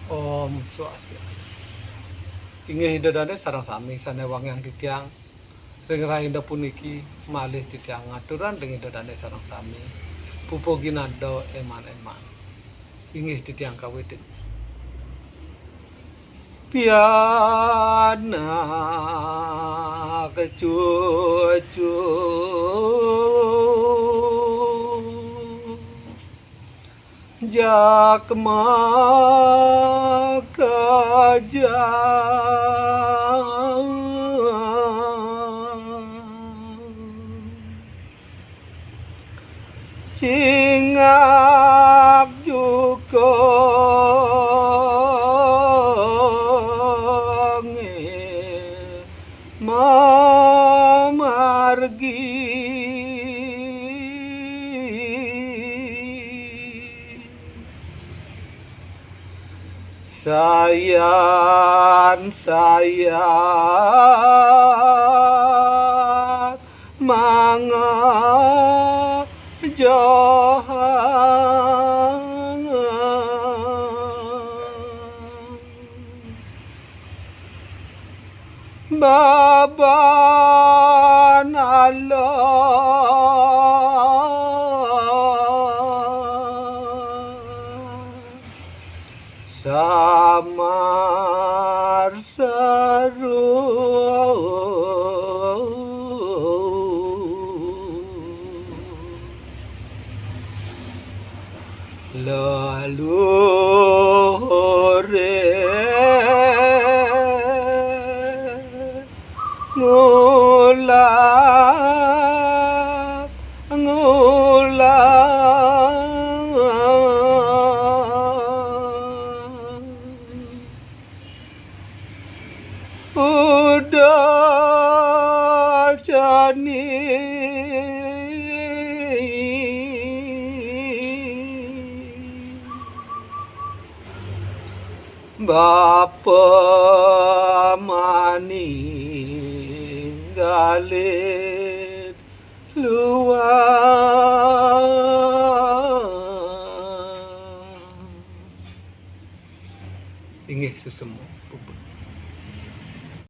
Om Swastiastu. Inggih hidadane sareng sami sanewang titiang ring rahinda puniki malih titiang ngaturan ring hidadane sareng sami pupuh ginando eman-eman. Inggih titiang kawitih. Piana kecucu jak cingak juga mamargi sayat manga johan baban Allah samar seru leluhure ngulang udah jani bapa maninggalin luar inggih susemu